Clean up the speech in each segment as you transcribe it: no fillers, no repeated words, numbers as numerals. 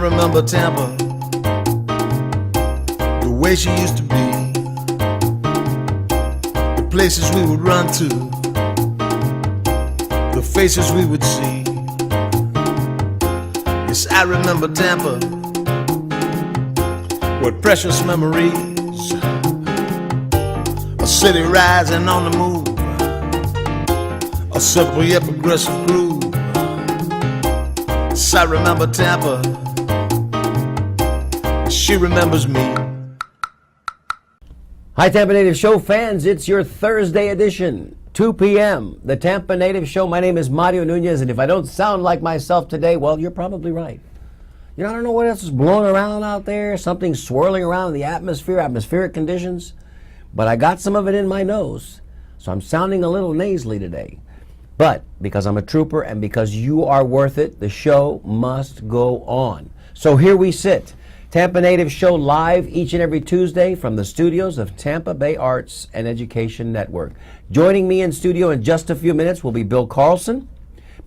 remember Tampa, the way she used to be, the places we would run to, the faces we would see. Yes, I remember Tampa, with precious memories, a city rising on the move, a simple yet progressive groove. Yes, I remember Tampa, she remembers me. Hi, Tampa Native Show fans. It's your Thursday edition, 2 p.m. The Tampa Native Show. My name is Mario Nunez, and if I don't sound like myself today, well, you're probably right. You know, I don't know what else is blowing around out there, something swirling around in the atmosphere, atmospheric conditions, but I got some of it in my nose, so I'm sounding a little nasally today. But because I'm a trooper and because you are worth it, the show must go on. So here we sit. Tampa Native Show live each and every Tuesday from the studios of Tampa Bay Arts and Education Network. Joining me in studio in just a few minutes will be Bill Carlson.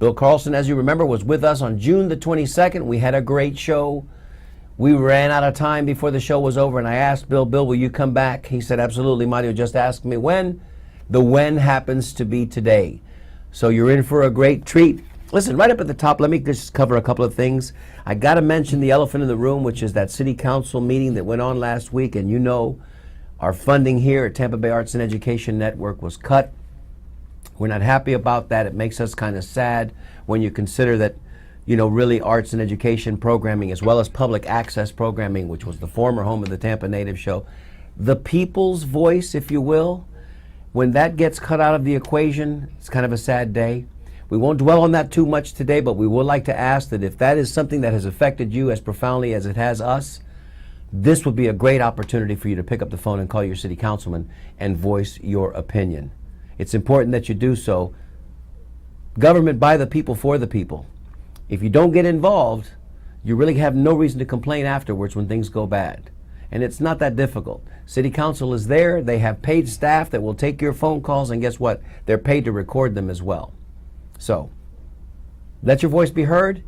Bill Carlson, as you remember, was with us on June the 22nd. We had a great show. We ran out of time before the show was over, and I asked Bill, will you come back? He said, absolutely, Mario, just ask me when. The when happens to be today. So you're in for a great treat. Listen, right up at the top, let me just cover a couple of things. I got to mention the elephant in the room, which is that city council meeting that went on last week. And you know, our funding here at Tampa Bay Arts and Education Network was cut. We're not happy about that. It makes us kind of sad when you consider that, you know, really arts and education programming, as well as public access programming, which was the former home of the Tampa Native Show, the people's voice, if you will, when that gets cut out of the equation, it's kind of a sad day. We won't dwell on that too much today, but we would like to ask that if that is something that has affected you as profoundly as it has us, this would be a great opportunity for you to pick up the phone and call your city councilman and voice your opinion. It's important that you do so. Government by the people, for the people. If you don't get involved, you really have no reason to complain afterwards when things go bad. And it's not that difficult. City council is there. They have paid staff that will take your phone calls, and guess what? They're paid to record them as well. So let your voice be heard,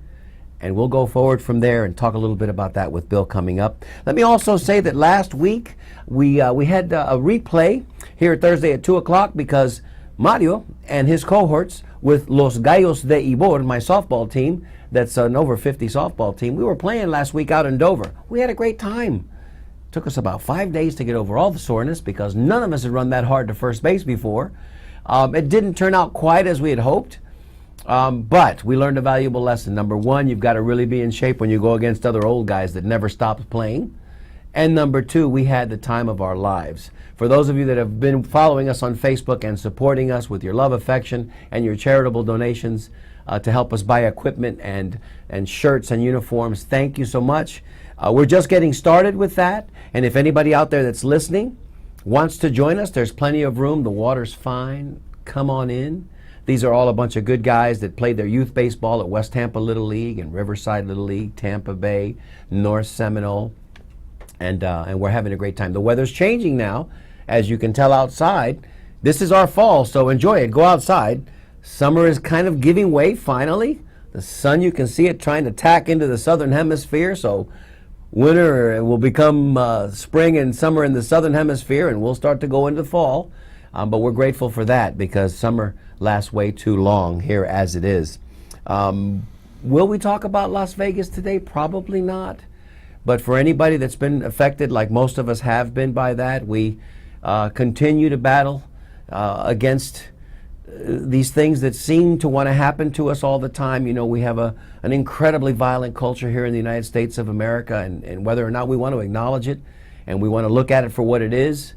and we'll go forward from there and talk a little bit about that with Bill coming up. Let me also say that last week we had a replay here Thursday at 2 o'clock because Mario and his cohorts with Los Gallos de Ybor, my softball team, that's an over 50 softball team, we were playing last week out in Dover. We had a great time. Took us about 5 days to get over all the soreness because none of us had run that hard to first base before. It didn't turn out quite as we had hoped, but we learned a valuable lesson. Number one, you've got to really be in shape when you go against other old guys that never stopped playing. And number two, we had the time of our lives. For those of you that have been following us on Facebook and supporting us with your love, affection, and your charitable donations to help us buy equipment and shirts and uniforms, thank you so much. We're just getting started with that, and if anybody out there that's listening wants to join us, there's plenty of room. The water's fine. Come on in. These are all a bunch of good guys that played their youth baseball at West Tampa Little League and Riverside Little League, Tampa Bay, North Seminole, and we're having a great time. The weather's changing now, as you can tell outside. This is our fall, so enjoy it. Go outside. Summer is kind of giving way finally. The sun, you can see it trying to tack into the southern hemisphere, so winter will become spring and summer in the southern hemisphere, and we'll start to go into fall. But we're grateful for that because summer lasts way too long here as it is. Will we talk about Las Vegas today? Probably not. But for anybody that's been affected, like most of us have been by that, we continue to battle against these things that seem to want to happen to us all the time. You know, we have an incredibly violent culture here in the United States of America, and whether or not we want to acknowledge it and we want to look at it for what it is,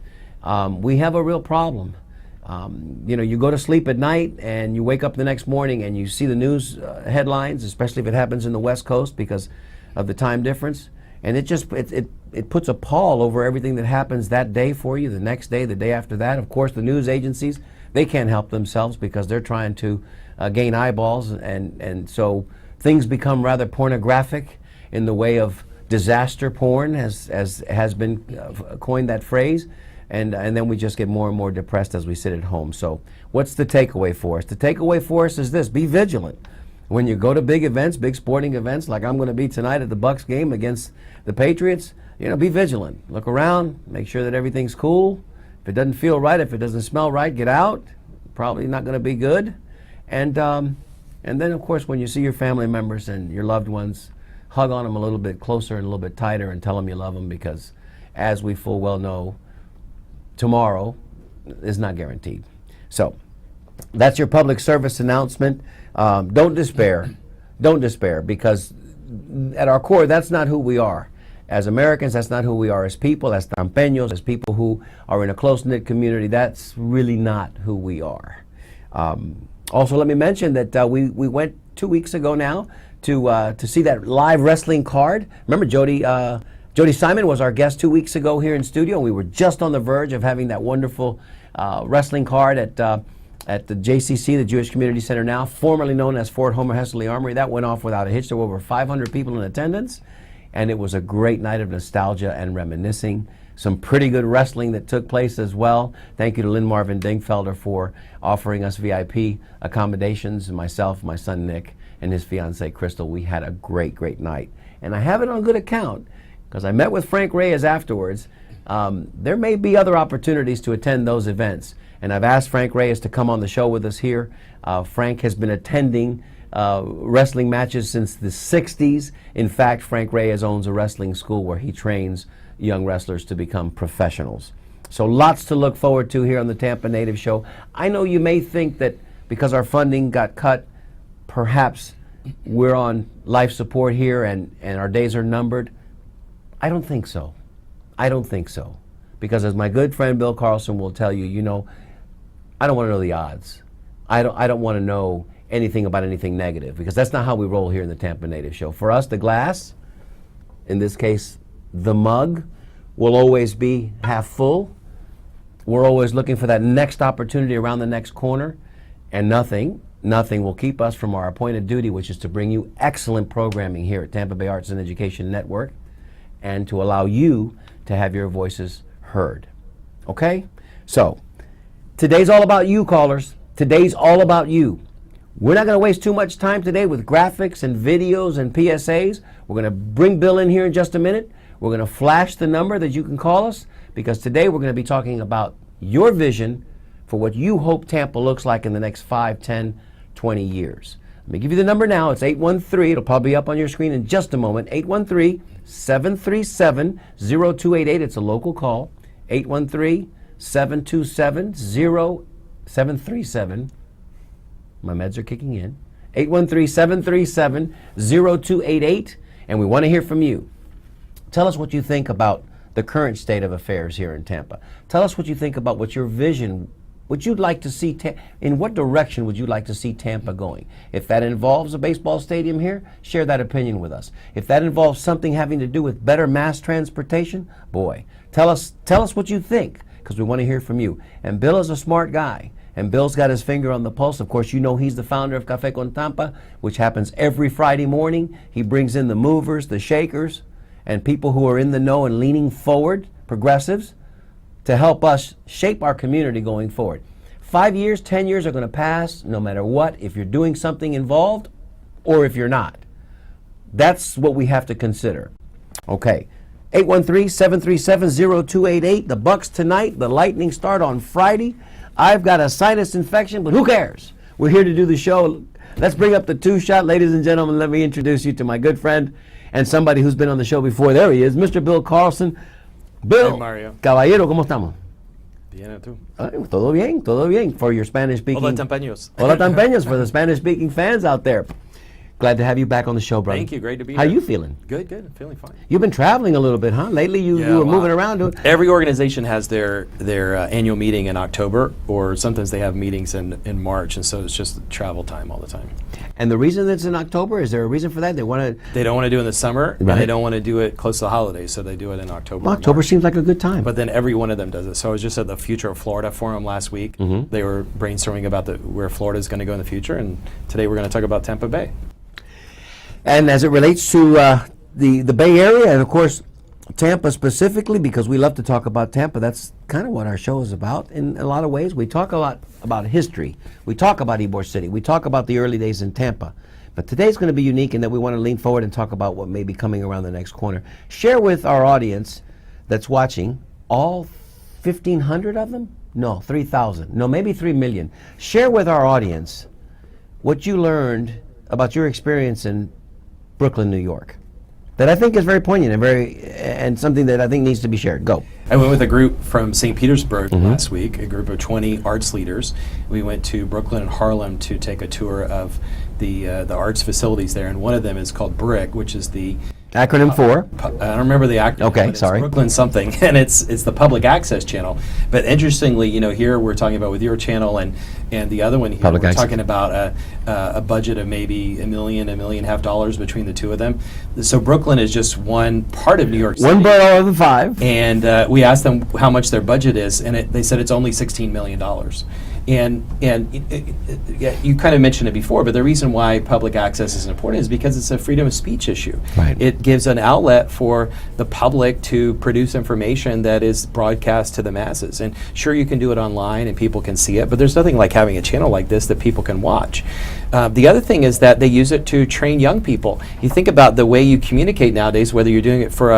we have a real problem. You know, you go to sleep at night and you wake up the next morning and you see the news headlines, especially if it happens in the West Coast because of the time difference, and it puts a pall over everything that happens that day for you, the next day, the day after that. Of course, the news agencies, they can't help themselves because they're trying to gain eyeballs, and so things become rather pornographic in the way of disaster porn, as has been coined that phrase, and then we just get more and more depressed as we sit at home. So what's the takeaway for us? The takeaway for us is this: be vigilant. when you go to big events, big sporting events, like I'm going to be tonight at the Bucks game against the Patriots, be vigilant. Look around, make sure that everything's cool. If it doesn't feel right, if it doesn't smell right, get out. Probably not going to be good. And then, of course, when you see your family members and your loved ones, hug on them a little bit closer and a little bit tighter and tell them you love them, because as we full well know, tomorrow is not guaranteed. So that's your public service announcement. Don't despair. Don't despair, because at our core, that's not who we are. As Americans, that's not who we are as people, as Tampeños, as people who are in a close-knit community. That's really not who we are. Also, let me mention that we went 2 weeks ago now to see that live wrestling card. Remember, Jody Simon was our guest 2 weeks ago here in studio. We were just on the verge of having that wonderful wrestling card at the JCC, the Jewish Community Center now, formerly known as Fort Homer Hesley Armory. That went off without a hitch. There were over 500 people in attendance, and it was a great night of nostalgia and reminiscing. Some pretty good wrestling that took place as well. Thank you to Lynn Marvin Dingfelder for offering us VIP accommodations, and myself, my son Nick, and his fiancee Crystal. We had a great, great night. And I have it on good account, because I met with Frank Reyes afterwards. There may be other opportunities to attend those events, and I've asked Frank Reyes to come on the show with us here. Frank has been attending wrestling matches since the 60s. In fact, Frank Reyes owns a wrestling school where he trains young wrestlers to become professionals. So lots to look forward to here on the Tampa Native Show. I know you may think that because our funding got cut, perhaps we're on life support here and our days are numbered. I don't think so. I don't think so. Because as my good friend Bill Carlson will tell you, I don't want to know the odds. I don't want to know anything about anything negative, because that's not how we roll here in the Tampa Native Show. For us, the glass, in this case, the mug, will always be half full. We're always looking for that next opportunity around the next corner, and nothing will keep us from our appointed duty, which is to bring you excellent programming here at Tampa Bay Arts and Education Network, and to allow you to have your voices heard. Okay? So, today's all about you, callers. Today's all about you. We're not going to waste too much time today with graphics and videos and PSAs. We're going to bring Bill in here in just a minute. We're going to flash the number that you can call us, because today we're going to be talking about your vision for what you hope Tampa looks like in the next 5, 10, 20 years. Let me give you the number now. It's 813. It'll probably be up on your screen in just a moment. 813-737-0288. It's a local call. 813-727-0737. My meds are kicking in. 813-737-0288. And we want to hear from you. Tell us what you think about the current state of affairs here in Tampa. Tell us what you think about what your vision, what you'd like to see, in what direction would you like to see Tampa going? If that involves a baseball stadium here, share that opinion with us. If that involves something having to do with better mass transportation, boy, tell us what you think, because we want to hear from you. And Bill is a smart guy, and Bill's got his finger on the pulse. Of course, he's the founder of Café con Tampa, which happens every Friday morning. He brings in the movers, the shakers, and people who are in the know and leaning forward, progressives, to help us shape our community going forward. 5 years, 10 years are going to pass no matter what, if you're doing something involved or if you're not. That's what we have to consider. Okay, 813-737-0288. The Bucks tonight, the Lightning start on Friday. I've got a sinus infection, but who cares? We're here to do the show. Let's bring up the two-shot. Ladies and gentlemen, let me introduce you to my good friend and somebody who's been on the show before. There he is, Mr. Bill Carlson. Bill, hey, Mario. Caballero, ¿cómo estamos? Bien, ¿tú? Todo bien, todo bien. For your Spanish-speaking... Hola, Tampeños. Hola, Tampeños, for the Spanish-speaking fans out there. Glad to have you back on the show, brother. Thank you. Great to be How here. you feeling? Good. I'm feeling fine. You've been traveling a little bit, huh? Lately you were moving around. Every organization has their annual meeting in October, or sometimes they have meetings in March, and so it's just travel time all the time. And the reason it's in October, is there a reason for that? They don't want to do it in the summer, Right. and they don't want to do it close to the holidays, so they do it in October. Well, or October March. seems like a good time. But then every one of them does it. So I was just at the Future of Florida Forum last week. Mm-hmm. They were brainstorming about where Florida is going to go in the future, and today we're going to talk about Tampa Bay. And as it relates to the Bay Area, and of course, Tampa specifically, because we love to talk about Tampa. That's kind of what our show is about in a lot of ways. We talk a lot about history. We talk about Ybor City. We talk about the early days in Tampa. But today's going to be unique in that we want to lean forward and talk about what may be coming around the next corner. Share with our audience that's watching, all 1,500 of them? No, 3,000. No, maybe 3 million. Share with our audience what you learned about your experience in Brooklyn, New York, that I think is very poignant and something that I think needs to be shared. Go. I went with a group from St. Petersburg last week, a group of 20 arts leaders. We went to Brooklyn and Harlem to take a tour of the arts facilities there, and one of them is called BRIC, which is the acronym for? I don't remember the acronym. Okay, but sorry. It's Brooklyn something, and it's the public access channel. But interestingly, here we're talking about with your channel and the other one here, Public we're access. talking about a budget of maybe $1 million, $1.5 million between the two of them. So Brooklyn is just one part of New York City. One bird out of the five. And we asked them how much their budget is, and they said it's only $16 million. And you kind of mentioned it before, but the reason why public access is important is because it's a freedom of speech issue. Right. It gives an outlet for the public to produce information that is broadcast to the masses. And sure, you can do it online and people can see it, but there's nothing like having a channel like this that people can watch. The other thing is that they use it to train young people. You think about the way you communicate nowadays, whether you're doing it for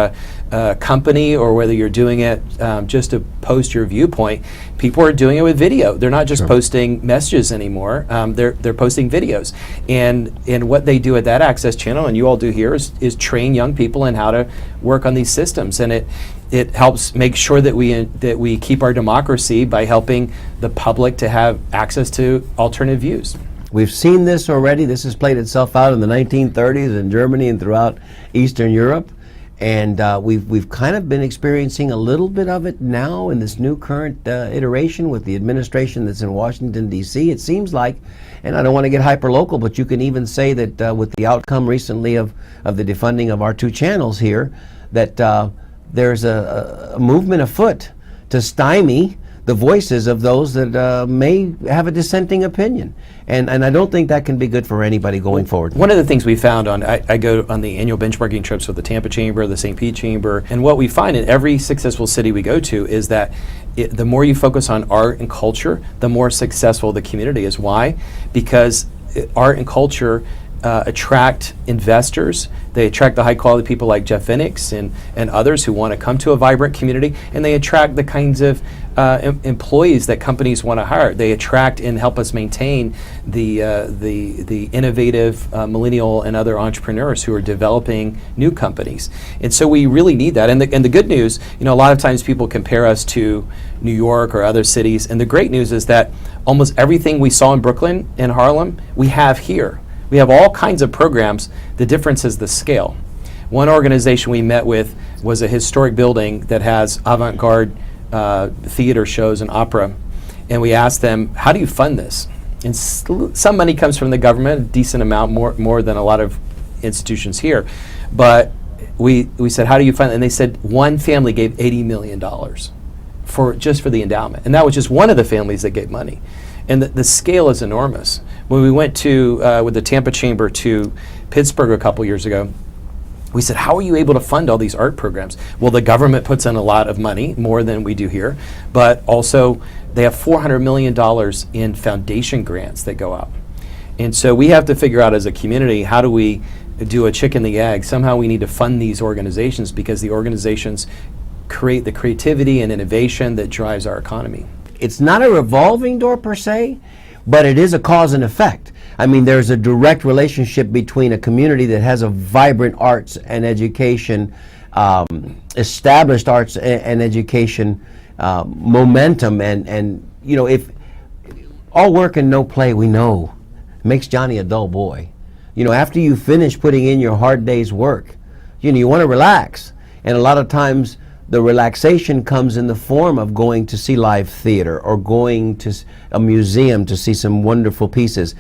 a company or whether you're doing it just to post your viewpoint. People are doing it with video. They're not just posting messages anymore. They're posting videos. And what they do at that access channel, and you all do here, is train young people in how to work on these systems. And it helps make sure that we keep our democracy by helping the public to have access to alternative views. We've seen this already. This has played itself out in the 1930s in Germany and throughout Eastern Europe. And we've kind of been experiencing a little bit of it now in this new current iteration with the administration that's in Washington, D.C. It seems like, and I don't want to get hyper-local, but you can even say that with the outcome recently of the defunding of our two channels here, that there's a movement afoot to stymie the voices of those that may have a dissenting opinion. And I don't think that can be good for anybody going forward. One of the things we found I go on the annual benchmarking trips with the Tampa Chamber, the St. Pete Chamber, and what we find in every successful city we go to is that the more you focus on art and culture, the more successful the community is. Why? Because art and culture attract investors. They attract the high quality people like Jeff Phoenix and others who want to come to a vibrant community, and they attract the kinds of employees that companies want to hire. They attract and help us maintain the innovative millennial and other entrepreneurs who are developing new companies. And so we really need that. And the good news, a lot of times people compare us to New York or other cities, and the great news is that almost everything we saw in Brooklyn and Harlem, we have here. We have all kinds of programs. The difference is the scale. One organization we met with was a historic building that has avant-garde theater shows and opera. And we asked them, how do you fund this? And some money comes from the government, a decent amount, more than a lot of institutions here. But we said, how do you fund it? And they said one family gave $80 million for the endowment. And that was just one of the families that gave money. And the scale is enormous. When we went with the Tampa Chamber to Pittsburgh a couple years ago, we said, how are you able to fund all these art programs? Well, the government puts in a lot of money, more than we do here, but also they have $400 million in foundation grants that go out. And so we have to figure out as a community, how do we do a chicken and the egg? Somehow we need to fund these organizations because the organizations create the creativity and innovation that drives our economy. It's not a revolving door per se, but it is a cause and effect. I mean, there's a direct relationship between a community that has a vibrant arts and education, established arts and education momentum, and if all work and no play, we know, makes Johnny a dull boy. After you finish putting in your hard day's work, you want to relax, and a lot of times the relaxation comes in the form of going to see live theater or going to a museum to see some wonderful pieces.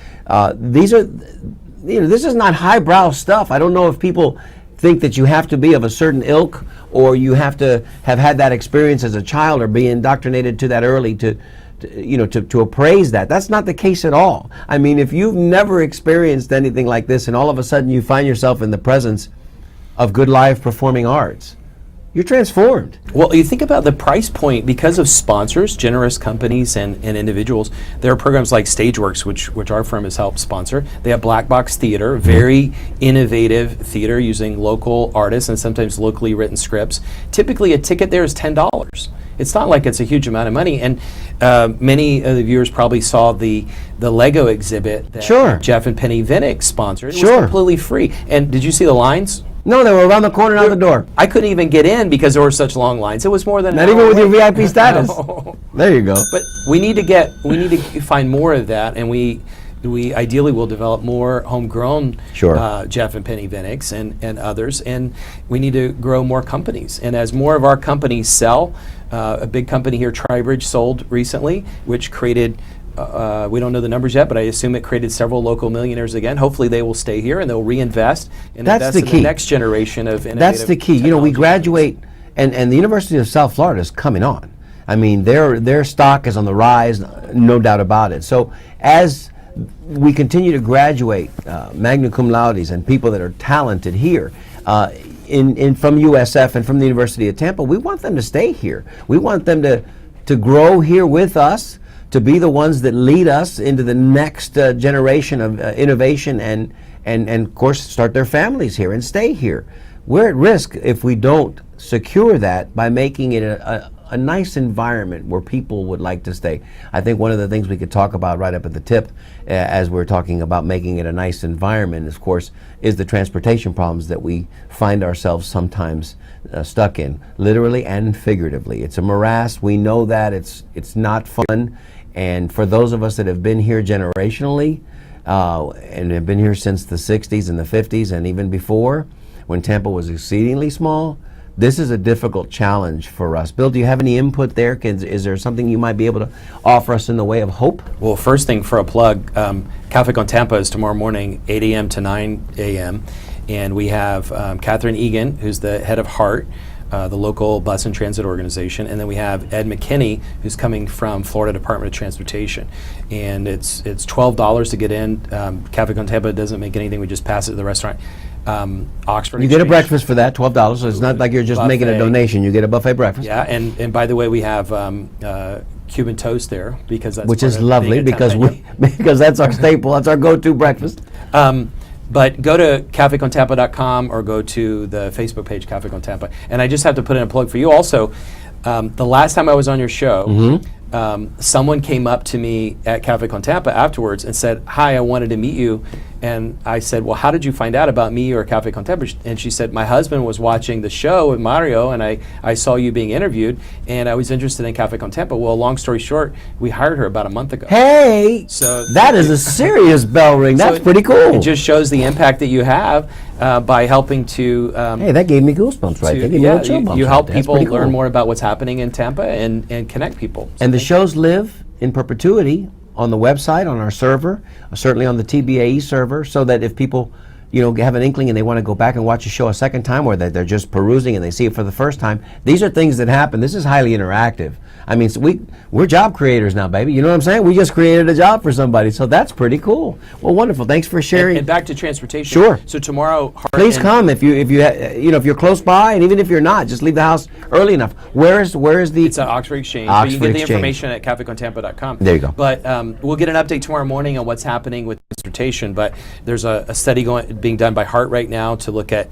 This is not highbrow stuff. I don't know if people think that you have to be of a certain ilk or you have to have had that experience as a child or be indoctrinated to that early to appraise that. That's not the case at all. I mean, if you've never experienced anything like this and all of a sudden you find yourself in the presence of good live performing arts, You're transformed. Well, you think about the price point because of sponsors, generous companies, and individuals. There are programs like Stageworks, which our firm has helped sponsor. They have Black Box Theater, very innovative theater using local artists and sometimes locally written scripts. Typically, a ticket there is $10. It's not like it's a huge amount of money. And many of the viewers probably saw the Lego exhibit that Sure. Jeff and Penny Vinnick sponsored. It Sure. was completely free. And did you see the lines? No, they were around the corner and out the door. I couldn't even get in because there were such long lines. It was more than Not an even hour with your wait. VIP status. No. There you go. But we need to find more of that, and we ideally will develop more homegrown Sure. Jeff and Penny Vinnicks and others, and we need to grow more companies. And as more of our companies sell, a big company here, Tribridge, sold recently, which created. We don't know the numbers yet, but I assume it created several local millionaires again. Hopefully, they will stay here and they'll reinvest and That's invest the in key. the next generation of innovative. That's the key. You know, we technology graduate, and the University of South Florida is coming on. I mean, their stock is on the rise, no doubt about it. So as we continue to graduate magna cum laudes and people that are talented here, from USF and from the University of Tampa, we want them to stay here. We want them to grow here with us, to be the ones that lead us into the next generation of innovation and of course start their families here and stay here. We're at risk if we don't secure that by making it a nice environment where people would like to stay. I think one of the things we could talk about right up at the tip as we're talking about making it a nice environment, of course, is the transportation problems that we find ourselves sometimes stuck in, literally and figuratively. It's a morass. We know that. It's not fun. And for those of us that have been here generationally and have been here since the 60s and the 50s and even before, when Tampa was exceedingly small, this is a difficult challenge for us. Bill, do you have any input there? Is there something you might be able to offer us in the way of hope? Well, first thing for a plug, Cafe con Tampa is tomorrow morning, 8 a.m. to 9 a.m. And we have Catherine Egan, who's the head of HART, the local bus and transit organization, and then we have Ed McKinney, who's coming from Florida Department of Transportation, and it's $12 to get in. Cafe con Tampa doesn't make anything; we just pass it to the restaurant. Oxford. You get a Exchange. breakfast for that, $12. So it's not like you're just making a Buffet. donation. You get a buffet breakfast. Yeah, and by the way, we have Cuban toast there because that's Which part is of lovely being a because Tampa. because that's our staple. That's our go-to breakfast. But go to cafecontampa.com or go to the Facebook page, Cafe Con Tampa. And I just have to put in a plug for you also. The last time I was on your show, someone came up to me at Cafe Con Tampa afterwards and said, "Hi, I wanted to meet you." And I said, "Well, how did you find out about me or Cafe Con Tampa?" And she said, "My husband was watching the show with Mario, and I saw you being interviewed, and I was interested in Cafe Con Tampa." Well, long story short, we hired her about a month ago. Hey, So that is a serious bell ring. So That's pretty cool. It just shows the impact that you have by helping to. Hey, that gave me goosebumps right there. Gave me a little chill bumps you right help there. That's people pretty learn cool. more about what's happening in Tampa and connect people. And the shows live in perpetuity on the website, on our server, certainly on the TBAE server, so that if people, have an inkling and they want to go back and watch a show a second time, or that they're just perusing and they see it for the first time, these are things that happen. This is highly interactive. I mean, so we're job creators now, baby. You know what I'm saying? We just created a job for somebody, so that's pretty cool. Well, wonderful. Thanks for sharing. And back to transportation. Sure. So tomorrow, Please come if you're close by, and even if you're not, just leave the house early enough. Where is the? It's at Oxford Exchange. Oxford but you can get the Exchange. information at cafecontampa.com. There you go. But we'll get an update tomorrow morning on what's happening with transportation. But there's a study being done by HART right now to look at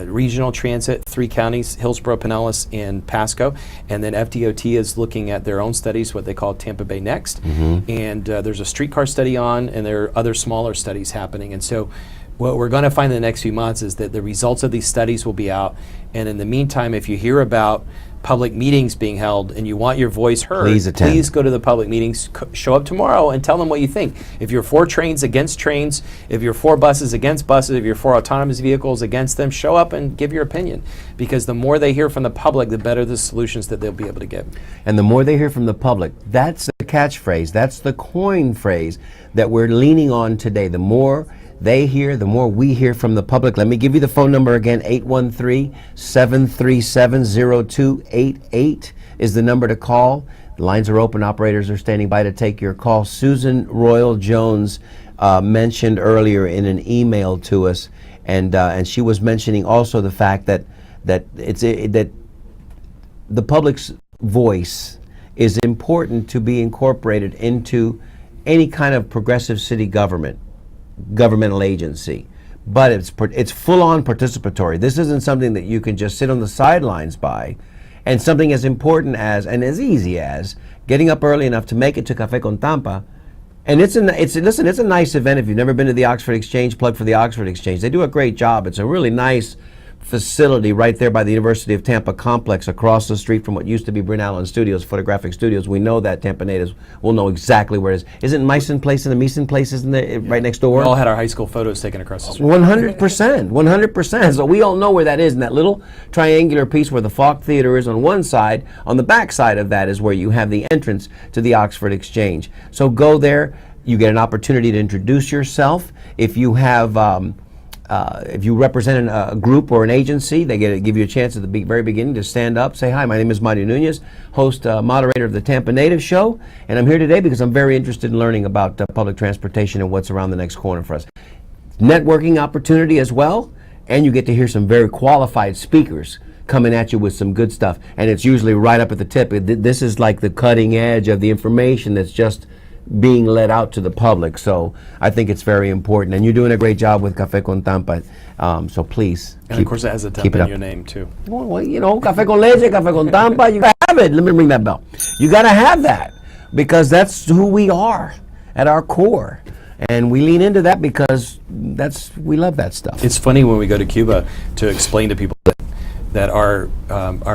regional transit, 3 counties, Hillsborough, Pinellas, and Pasco. And then FDOT is looking at their own studies, what they call Tampa Bay Next. And there's a streetcar study on, and there are other smaller studies happening. And so what we're going to find in the next few months is that the results of these studies will be out. And in the meantime, if you hear about public meetings being held and you want your voice heard, Please attend. please go to the public meetings, show up tomorrow and tell them what you think. If you're for trains, against trains, if you're for buses, against buses, if you're for autonomous vehicles, against them, show up and give your opinion. Because the more they hear from the public, the better the solutions that they'll be able to get. And the more they hear from the public, that's the catchphrase, that's the coin phrase that we're leaning on today. The more they hear, the more we hear from the public. Let me give you the phone number again. 813-737-0288 is the number to call. The lines are open. Operators are standing by to take your call. Susan Royal Jones mentioned earlier in an email to us, and she was mentioning also the fact that that that the public's voice is important to be incorporated into any kind of progressive city governmental agency. But it's full-on participatory. This isn't something that you can just sit on the sidelines by, and something as important as and as easy as getting up early enough to make it to Café con Tampa. And it's a nice event. If you've never been to the Oxford Exchange, plug for the Oxford Exchange. They do a great job. It's a really nice facility right there by the University of Tampa complex across the street from what used to be Bryn Allen Studios, Photographic Studios. We know that Tampa natives will know exactly where it is. Isn't Meissen Place and the Meeson Place, isn't it right next door? We all had our high school photos taken across the street. 100%, 100%. So we all know where that is, in that little triangular piece where the Falk Theater is on one side. On the back side of that is where you have the entrance to the Oxford Exchange. So go there. You get an opportunity to introduce yourself. If you have if you represent a group or an agency, they give you a chance at the very beginning to stand up, say, hi, my name is Mario Nunez, host, moderator of the Tampa Native Show, and I'm here today because I'm very interested in learning about public transportation and what's around the next corner for us. Networking opportunity as well, and you get to hear some very qualified speakers coming at you with some good stuff, and it's usually right up at the tip. This is like the cutting edge of the information that's just being let out to the public. So I think it's very important, and you're doing a great job with Café con Tampa. So please, and of course it has a Tampa in your name too. Well, you know, Café con Leche, Café con Tampa, you gotta have it. Let me ring that bell. You gotta have that because that's who we are at our core. And we lean into that because we love that stuff. It's funny when we go to Cuba to explain to people that our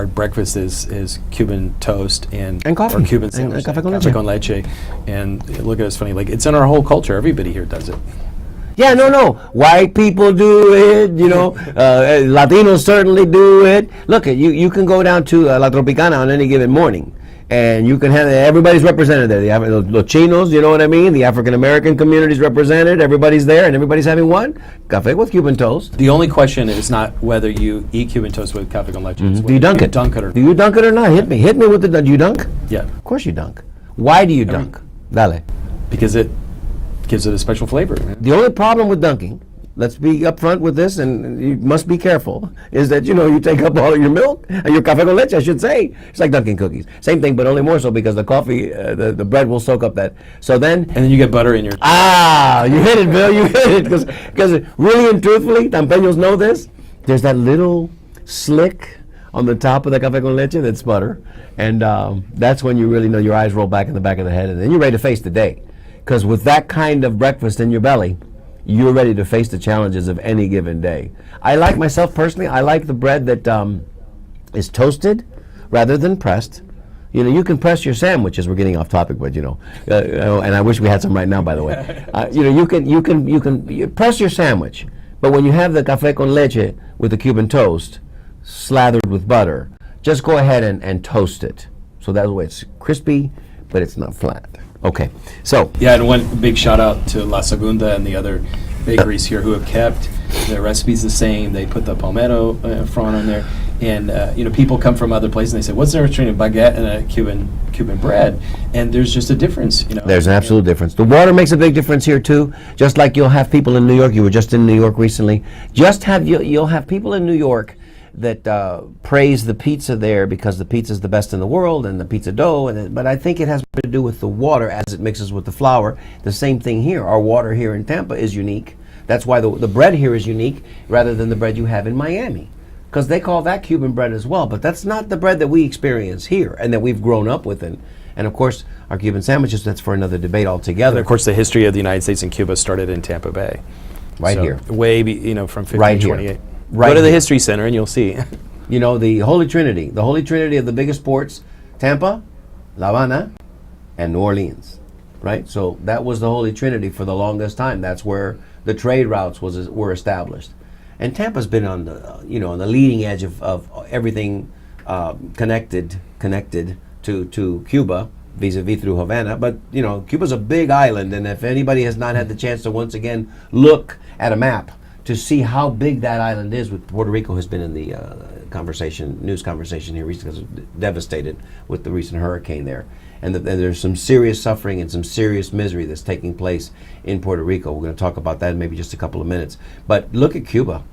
breakfast is Cuban toast and coffee, or Cuban sandwich, café con leche, and look at us funny, like it's in our whole culture. Everybody here does it. Yeah, no. White people do it, you know. Latinos certainly do it. Look, you can go down to La Tropicana on any given morning, and you can have everybody's represented there. The Chinos, you know what I mean? The African American community's represented. Everybody's there, and everybody's having what? Café with Cuban toast. The only question is not whether you eat Cuban toast with café con leche. Do you dunk it? Dunk it or do you dunk it or not? Hit me with the. Do you dunk? Yeah. Of course you dunk. Why do you dunk? Dale. Because it gives it a special flavor. The only problem with dunking, let's be upfront with this, and you must be careful, is that, you know, you take up all of your milk, your café con leche, I should say. It's like dunking cookies. Same thing, but only more so because the coffee, the bread will soak up that. So then... And then you get butter in your... You hit it, Bill, you hit it. Because really and truthfully, Tampeños know this, there's that little slick on the top of the café con leche that's butter. And that's when you really know your eyes roll back in the back of the head, and then you're ready to face the day. Because with that kind of breakfast in your belly, you're ready to face the challenges of any given day. I like myself personally, I like the bread that is toasted rather than pressed. You know, you can press your sandwiches. We're getting off topic, but and I wish we had some right now, by the way. You can press your sandwich, but when you have the café con leche with the Cuban toast slathered with butter, just go ahead and toast it. So that way it's crispy, but it's not flat. Okay, so. Yeah, and one big shout out to La Segunda and the other bakeries here who have kept their recipes the same. They put the palmetto front on there. And, people come from other places and they say, what's the difference between a baguette and a Cuban bread? And there's just a difference, There's an absolute difference. The water makes a big difference here, too. Just like you'll have people in New York. You were just in New York recently. You'll have people in New York that praise the pizza there because the pizza is the best in the world and the pizza dough. But I think it has to do with the water as it mixes with the flour. The same thing here. Our water here in Tampa is unique. That's why the bread here is unique rather than the bread you have in Miami. Because they call that Cuban bread as well. But that's not the bread that we experience here and that we've grown up with. And of course, our Cuban sandwiches, that's for another debate altogether. And of course, the history of the United States and Cuba started in Tampa Bay. Right here. Way, from 1528. Right here. Go to the History Center and you'll see. The Holy Trinity of the biggest ports, Tampa, La Habana, and New Orleans, right? So that was the Holy Trinity for the longest time. That's where the trade routes were established. And Tampa's been on the leading edge of everything connected to Cuba, vis-a-vis through Havana. But Cuba's a big island, and if anybody has not had the chance to once again look at a map to see how big that island is, with Puerto Rico has been in the news conversation here recently because it's devastated with the recent hurricane there. And there's some serious suffering and some serious misery that's taking place in Puerto Rico. We're going to talk about that in maybe just a couple of minutes. But look at Cuba.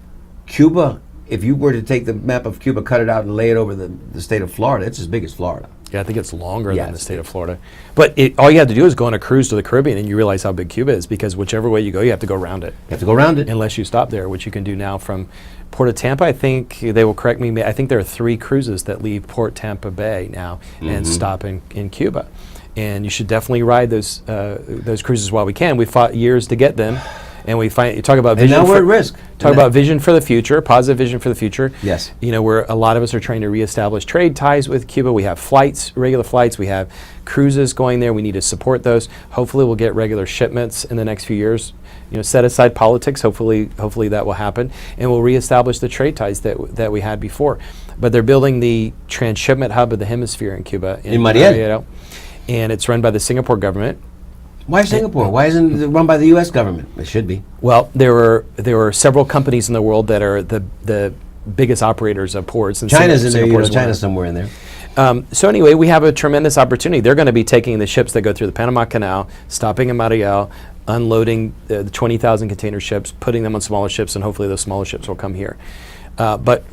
Cuba if you were to take the map of Cuba, cut it out, and lay it over the state of Florida, it's as big as Florida. Yeah, I think it's longer Yeah, than the it's state of Florida. But all you have to do is go on a cruise to the Caribbean and you realize how big Cuba is, because whichever way you go, you have to go around it. You have to go around it. Unless you stop there, which you can do now from Port of Tampa. I think they will correct me. I think there are 3 cruises that leave Port Tampa Bay now and stop in Cuba. And you should definitely ride those cruises while we can. We fought years to get them. And we find, you talk about vision. And now we're at risk. Talk about vision for the future, positive vision for the future. Yes. You know, where a lot of us are trying to reestablish trade ties with Cuba. We have flights, regular flights. We have cruises going there. We need to support those. Hopefully, we'll get regular shipments in the next few years. You know, set aside politics. Hopefully that will happen, and we'll reestablish the trade ties that we had before. But they're building the transshipment hub of the hemisphere in Cuba In Mariel. And it's run by the Singapore government. Why Singapore? Why isn't it run by the U.S. government? It should be. Well, there were several companies in the world that are the biggest operators of ports. And China's in there. Singapore's China's somewhere in there. So anyway, we have a tremendous opportunity. They're going to be taking the ships that go through the Panama Canal, stopping in Mariel, unloading the 20,000 container ships, putting them on smaller ships, and hopefully those smaller ships will come here. But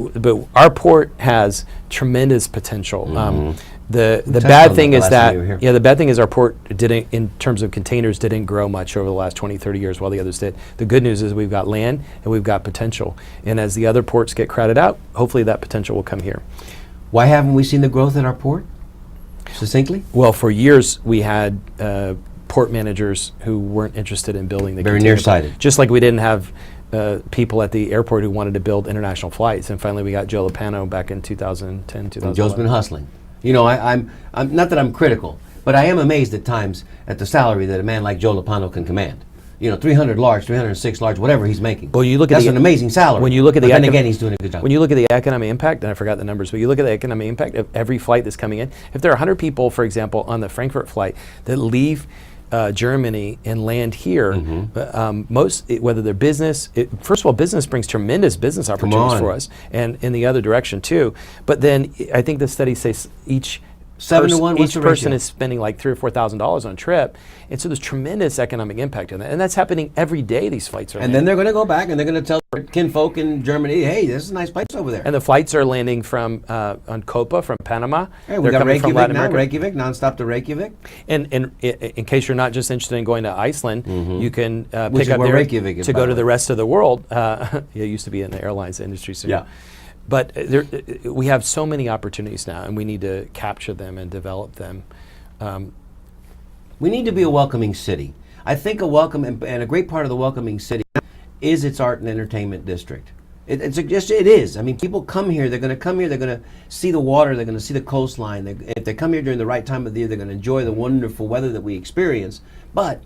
our port has tremendous potential. The bad thing is that the bad thing is our port didn't, in terms of containers, didn't grow much over the last 20, 30 years while the others did. The good news is we've got land and we've got potential. And as the other ports get crowded out, hopefully that potential will come here. Why haven't we seen the growth at our port? Succinctly? Well, for years we had port managers who weren't interested in building the Very container. nearsighted. Just like we didn't have people at the airport who wanted to build international flights. And finally we got Joe Lopano back in 2010, 2011. And Joe's been hustling. You know, I'm not that I'm critical, but I am amazed at times at the salary that a man like Joe Lopano can command. You know, 300 large, 306 large, whatever he's making. Well, you look at that's an amazing salary. When you look at then again, he's doing a good job. When you look at the economic impact, and I forgot the numbers, but you look at the economic impact of every flight that's coming in. If there are 100 people, for example, on the Frankfurt flight that leave Germany and land here, whether they're business, first of all, business brings tremendous business opportunities for us, and in the other direction too. But then I think the studies say each 7 to 1. Each person is spending like $3,000 or $4,000 on a trip, and so there's tremendous economic impact in that, and that's happening every day. These flights are, and then they're going to go back and they're going to tell their kinfolk in Germany, "Hey, this is a nice place over there." And the flights are landing from on Copa from Panama. Hey, we got Reykjavik now. Reykjavik, nonstop to Reykjavik. And in case you're not just interested in going to Iceland, you can pick up there Reykjavik is, to go to the rest of the world. It used to be in the airlines industry soon. Yeah. But we have so many opportunities now, and we need to capture them and develop them. We need to be a welcoming city. I think a welcome and a great part of the welcoming city is its art and entertainment district. It is. I mean, people come here. They're going to come here. They're going to see the water. They're going to see the coastline. If they come here during the right time of the year, they're going to enjoy the wonderful weather that we experience. But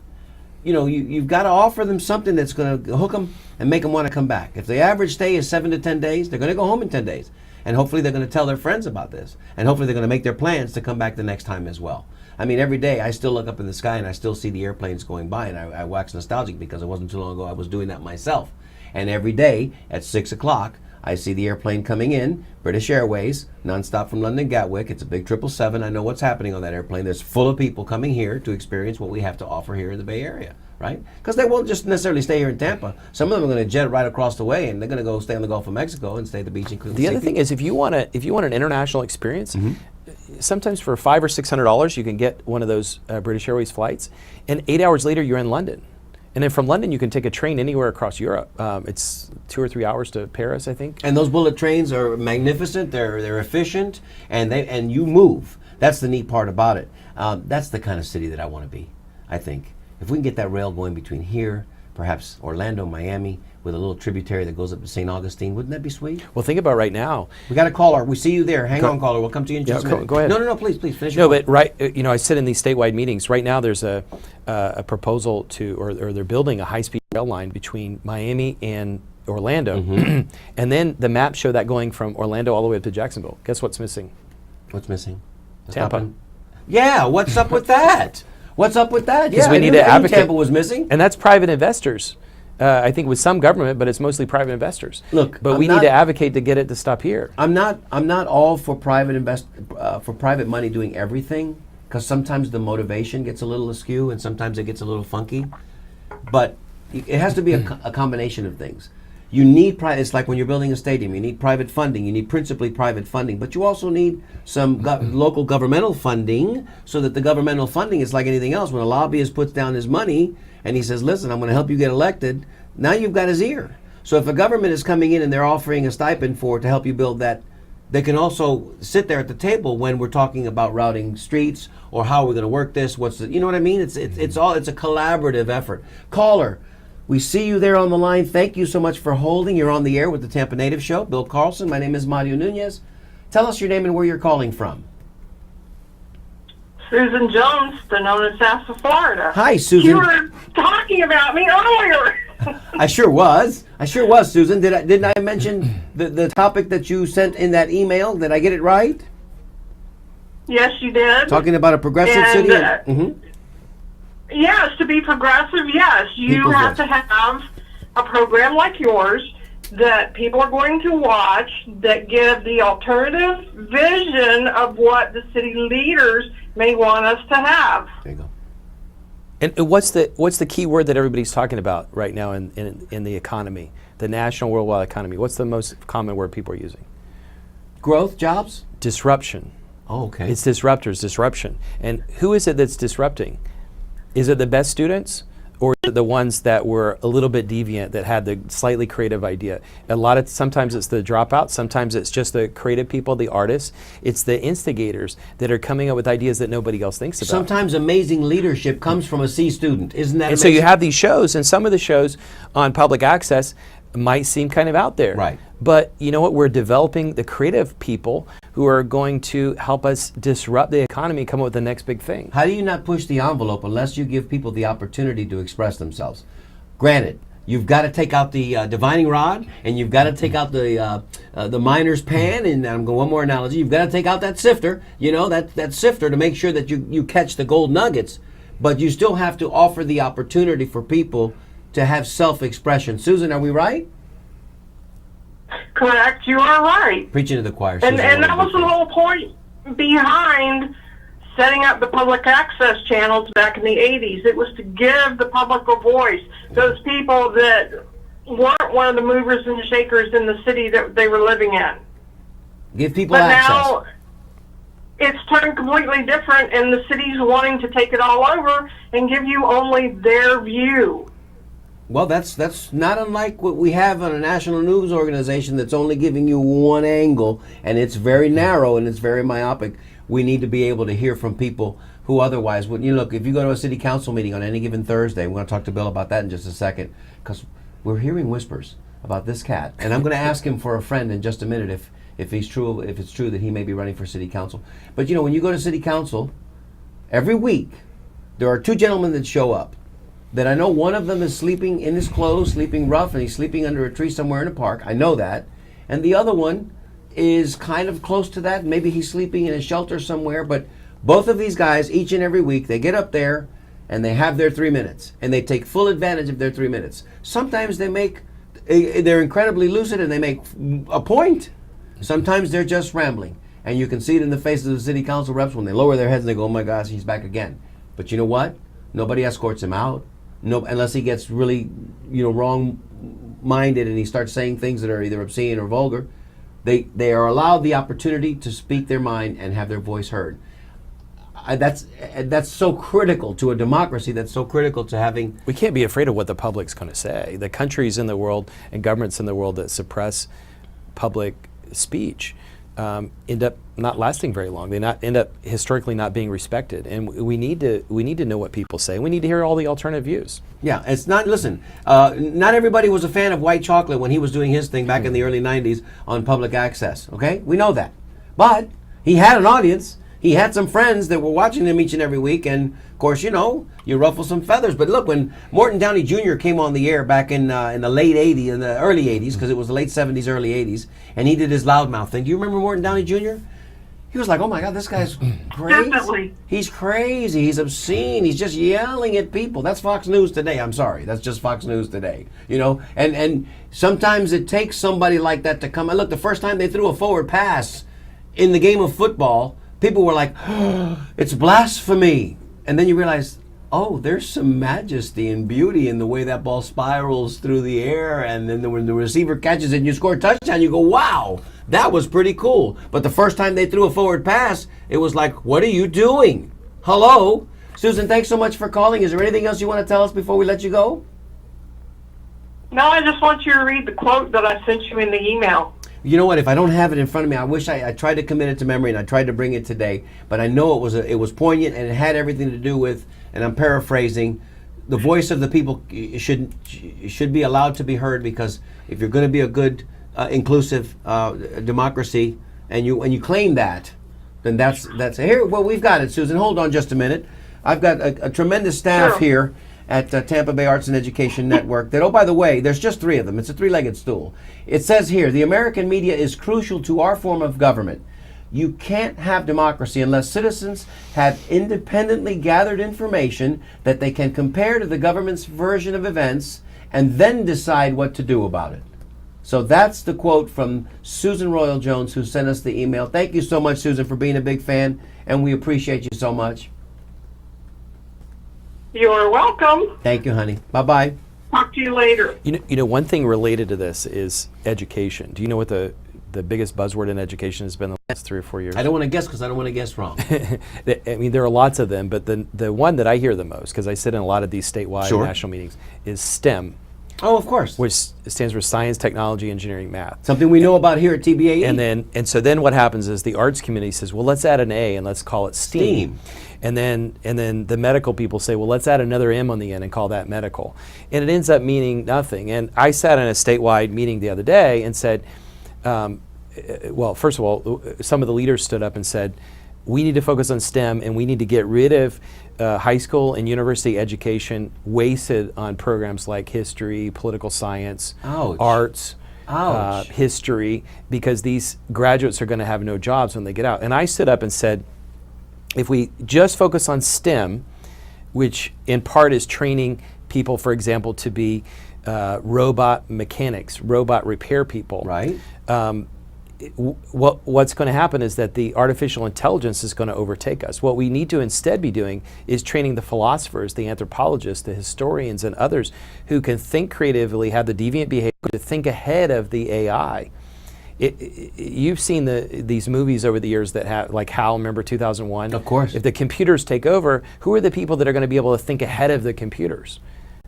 you know, you've got to offer them something that's going to hook them and make them want to come back. If the average stay is 7 to 10 days, they're going to go home in 10 days. And hopefully they're going to tell their friends about this. And hopefully they're going to make their plans to come back the next time as well. I mean, every day I still look up in the sky and I still see the airplanes going by, and I wax nostalgic because it wasn't too long ago I was doing that myself. And every day at 6 o'clock, I see the airplane coming in, British Airways, nonstop from London Gatwick. It's a big 777. I know what's happening on that airplane. There's full of people coming here to experience what we have to offer here in the Bay Area, right? Because they won't just necessarily stay here in Tampa. Some of them are going to jet right across the way, and they're going to go stay on the Gulf of Mexico and stay at the beach. The other thing is, if you want an international experience, sometimes for $500 or $600, you can get one of those British Airways flights, and 8 hours later you're in London. And then from London, you can take a train anywhere across Europe. It's 2 or 3 hours to Paris, I think. And those bullet trains are magnificent. They're efficient, and you move. That's the neat part about it. That's the kind of city that I want to be, I think. If we can get that rail going between here, perhaps Orlando, Miami, with a little tributary that goes up to St. Augustine, wouldn't that be sweet? Well, think about right now. We got a caller. We see you there. Hang on, caller. We'll come to you in just a minute. Go ahead. No, please finish your but I sit in these statewide meetings. Right now there's a proposal or they're building a high-speed rail line between Miami and Orlando. And then the maps show that going from Orlando all the way up to Jacksonville. Guess what's missing? What's missing? Tampa. Yeah, what's up with that? What's up with that? Yeah, we need to advocate. Tampa was missing. And that's private investors. I think with some government, but it's mostly private investors. Look, but we need to advocate to get it to stop here. I'm not all for private money doing everything, because sometimes the motivation gets a little askew and sometimes it gets a little funky. But it has to be a combination of things. You need private. It's like when you're building a stadium. You need private funding. You need principally private funding, but you also need some local governmental funding, so that the governmental funding is like anything else. When a lobbyist puts down his money and he says, "Listen, I'm going to help you get elected," now you've got his ear. So if a government is coming in and they're offering a stipend to help you build that, they can also sit there at the table when we're talking about routing streets or how we're going to work this. You know what I mean? It's a collaborative effort. Caller. We see you there on the line. Thank you so much for holding. You're on the air with the Tampa Native Show. Bill Carlson. My name is Mario Nunez. Tell us your name and where you're calling from. Susan Jones, known as Sassa, Florida. Hi, Susan. You were talking about me earlier. I sure was, Susan. Didn't I mention the topic that you sent in that email? Did I get it right? Yes, you did. Talking about a progressive city. Yes, to be progressive, yes. You have to have a program like yours that people are going to watch that give the alternative vision of what the city leaders may want us to have. There you go. And what's the key word that everybody's talking about right now in the economy, the national worldwide economy? What's the most common word people are using? Growth, jobs? Disruption. Oh, okay. It's disruptors, disruption. And who is it that's disrupting? Is it the best students, or is it the ones that were a little bit deviant, that had the slightly creative idea? Sometimes it's the dropouts, sometimes it's just the creative people, the artists. It's the instigators that are coming up with ideas that nobody else thinks about. Sometimes amazing leadership comes from a C student. Isn't that amazing? So you have these shows, and some of the shows on public access might seem kind of out there. Right. But you know what? We're developing the creative people who are going to help us disrupt the economy and come up with the next big thing. How do you not push the envelope unless you give people the opportunity to express themselves? Granted, you've got to take out the divining rod, and you've got to take out the miner's pan, and I'm going one more analogy. You've got to take out that sifter, that sifter, to make sure that you catch the gold nuggets. But you still have to offer the opportunity for people to have self-expression. Susan, are we right? Correct, you are right. Preaching to the choir. And Susan, that was the whole point behind setting up the public access channels back in the 80s. It was to give the public a voice. Those people that weren't one of the movers and shakers in the city that they were living in. Give people But access. now it's turned completely different, and the city's wanting to take it all over and give you only their view. Well, that's not unlike what we have on a national news organization that's only giving you one angle, and it's very narrow and it's very myopic. We need to be able to hear from people who otherwise wouldn't. Look, if you go to a city council meeting on any given Thursday, we're going to talk to Bill about that in just a second, because we're hearing whispers about this cat, and I'm going to ask him for a friend in just a minute if it's true that he may be running for city council. But when you go to city council, every week there are two gentlemen that show up. That I know one of them is sleeping in his clothes, sleeping rough, and he's sleeping under a tree somewhere in a park. I know that. And the other one is kind of close to that. Maybe he's sleeping in a shelter somewhere. But both of these guys, each and every week, they get up there and they have their 3 minutes. And they take full advantage of their 3 minutes. Sometimes they're incredibly lucid and they make a point. Sometimes they're just rambling. And you can see it in the faces of the city council reps when they lower their heads and they go, oh my gosh, he's back again. But you know what? Nobody escorts him out. No, unless he gets really, wrong-minded and he starts saying things that are either obscene or vulgar. They are allowed the opportunity to speak their mind and have their voice heard. That's so critical to a democracy. That's so critical to having. We can't be afraid of what the public's going to say. The countries in the world and governments in the world that suppress public speech end up not lasting very long. They end up historically not being respected, and we need to know what people say. We need to hear all the alternative views. Yeah, it's not. Listen, not everybody was a fan of White Chocolate when he was doing his thing back in the early '90s on public access. Okay, we know that, but he had an audience. He had some friends that were watching him each and every week, and of course, you ruffle some feathers. But look, when Morton Downey Jr. came on the air back in the late '80s, in the early '80s, because it was the late '70s, early '80s, and he did his loudmouth thing. Do you remember Morton Downey Jr.? He was like, "Oh my God, this guy's crazy. Definitely. He's crazy. He's obscene. He's just yelling at people." That's Fox News today. I'm sorry, that's just Fox News today. And sometimes it takes somebody like that to come. And look, the first time they threw a forward pass in the game of football, people were like, oh, it's blasphemy. And then you realize, oh, there's some majesty and beauty in the way that ball spirals through the air, and then when the receiver catches it and you score a touchdown, you go, wow, that was pretty cool. But the first time they threw a forward pass, it was like, what are you doing? Hello? Susan, thanks so much for calling. Is there anything else you want to tell us before we let you go? No, I just want you to read the quote that I sent you in the email. You know what? If I don't have it in front of me, I wish I tried to commit it to memory, and I tried to bring it today. But I know it was poignant, and it had everything to do with, and I'm paraphrasing, the voice of the people should be allowed to be heard, because if you're going to be a good, inclusive democracy, and you claim that, then that's here. Well, we've got it, Susan. Hold on just a minute. I've got a tremendous staff here at Tampa Bay Arts and Education Network that, oh, by the way, there's just 3 of them. It's a 3-legged stool. It says here, the American media is crucial to our form of government. You can't have democracy unless citizens have independently gathered information that they can compare to the government's version of events and then decide what to do about it. So that's the quote from Susan Royal Jones, who sent us the email. Thank you so much, Susan, for being a big fan, and we appreciate you so much. You're welcome. Thank you, honey. Bye-bye. Talk to you later. You know, one thing related to this is education. Do you know what the biggest buzzword in education has been the last 3 or 4 years? I don't want to guess because I don't want to guess wrong. I mean, there are lots of them, but the one that I hear the most, because I sit in a lot of these statewide national meetings, is STEM. Oh, of course. Which stands for Science, Technology, Engineering, Math. Something we know about here at TBAE. And so then what happens is the arts community says, well, let's add an A and let's call it STEAM. And then the medical people say, well, let's add another M on the end and call that medical. And it ends up meaning nothing. And I sat in a statewide meeting the other day and said, well, first of all, some of the leaders stood up and said, we need to focus on STEM, and we need to get rid of high school and university education wasted on programs like history, political science, arts, history, because these graduates are going to have no jobs when they get out. And I stood up and said, if we just focus on STEM, which in part is training people, for example, to be robot mechanics, robot repair people, right? What's going to happen is that the artificial intelligence is going to overtake us. What we need to instead be doing is training the philosophers, the anthropologists, the historians, and others who can think creatively, have the deviant behavior to think ahead of the AI. You've seen these movies over the years that have, like HAL, remember 2001? Of course. If the computers take over, who are the people that are going to be able to think ahead of the computers?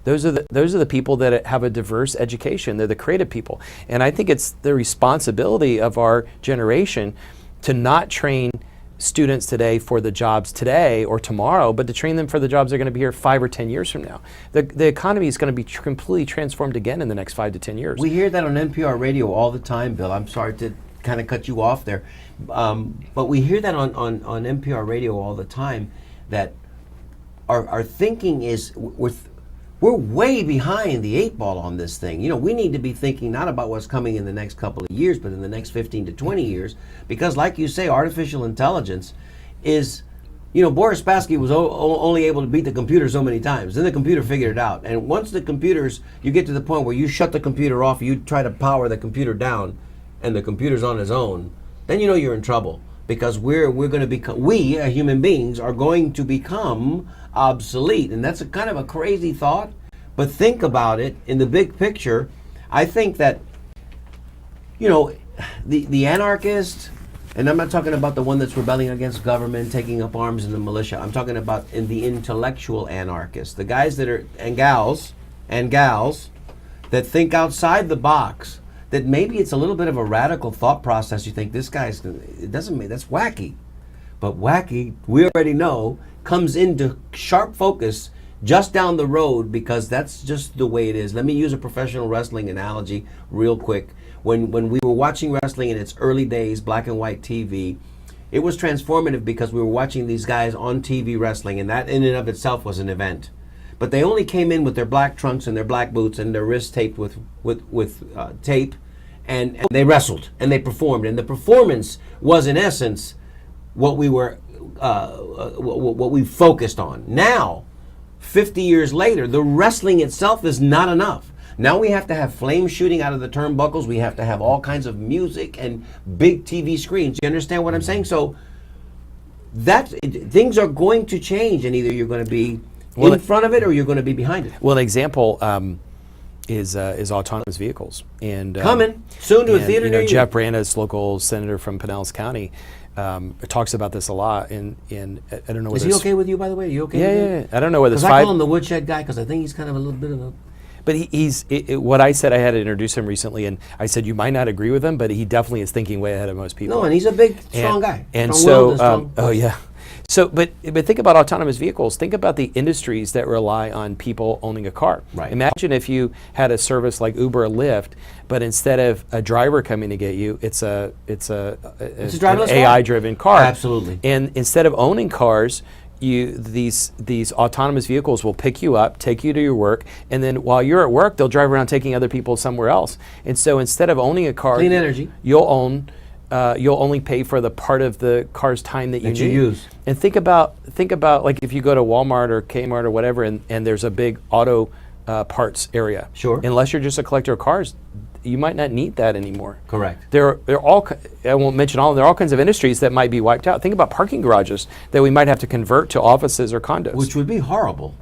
Those are the people that have a diverse education. They're the creative people. And I think it's the responsibility of our generation to not train students today for the jobs today or tomorrow, but to train them for the jobs that are going to be here 5 or 10 years from now. The economy is going to be completely transformed again in the next 5 to 10 years. We hear that on NPR radio all the time, Bill. I'm sorry to kind of cut you off there. But we hear that on NPR radio all the time, that our thinking is, we're way behind the 8 ball on this thing. You know, we need to be thinking not about what's coming in the next couple of years, but in the next 15 to 20 years. Because like you say, artificial intelligence is, you know, Boris Spassky was only able to beat the computer so many times. Then the computer figured it out. And once the computers, you get to the point where you shut the computer off, you try to power the computer down, and the computer's on its own, then you know you're in trouble. Because we're going to become, we human beings are going to become obsolete. And that's a kind of a crazy thought, but think about it in the big picture. I think that, you know, the anarchist, and I'm not talking about the one that's rebelling against government, taking up arms in the militia. I'm talking about in the intellectual anarchist, the guys that are, and gals that think outside the box, that maybe it's a little bit of a radical thought process. You think this guy's, it doesn't mean, that's wacky. But wacky, we already know, comes into sharp focus just down the road, because that's just the way it is. Let me use a professional wrestling analogy real quick. When we were watching wrestling in its early days, black and white TV, it was transformative because we were watching these guys on TV wrestling, and that in and of itself was an event. But they only came in with their black trunks and their black boots and their wrists taped with tape, and they wrestled and they performed. And the performance was, in essence, what we were, what we focused on. Now, 50 years later, the wrestling itself is not enough. Now we have to have flame shooting out of the turnbuckles. We have to have all kinds of music and big TV screens. You understand what I'm saying? So things are going to change, and either you're going to be in front of it, or you're going to be behind it? Well, an example is autonomous vehicles, and Coming soon to a theater near you. Jeff Brandes, local senator from Pinellas County, talks about this a lot. And I don't know. Is he okay with you, by the way? Are you okay? with Yeah. I don't know whether it's Because I call him the woodshed guy because I think he's kind of a little bit of a. But what I said, I had to introduce him recently, and I said you might not agree with him, but he definitely is thinking way ahead of most people. No, and he's a big, strong guy. And Strong-willed so, and strong. yeah. So, but think about autonomous vehicles. Think about the industries that rely on people owning a car. Right. Imagine if you had a service like Uber or Lyft, but instead of a driver coming to get you, it's a driverless AI-driven car. Absolutely. And instead of owning cars, these autonomous vehicles will pick you up, take you to your work, and then while you're at work, they'll drive around taking other people somewhere else. And so instead of owning a car, Clean energy. you'll only pay for the part of the car's time that you use. And think about like if you go to Walmart or Kmart or whatever, and there's a big auto parts area. Sure. Unless you're just a collector of cars, you might not need that anymore. Correct. There are all. I won't mention all. There are all kinds of industries that might be wiped out. Think about parking garages that we might have to convert to offices or condos. Which would be horrible.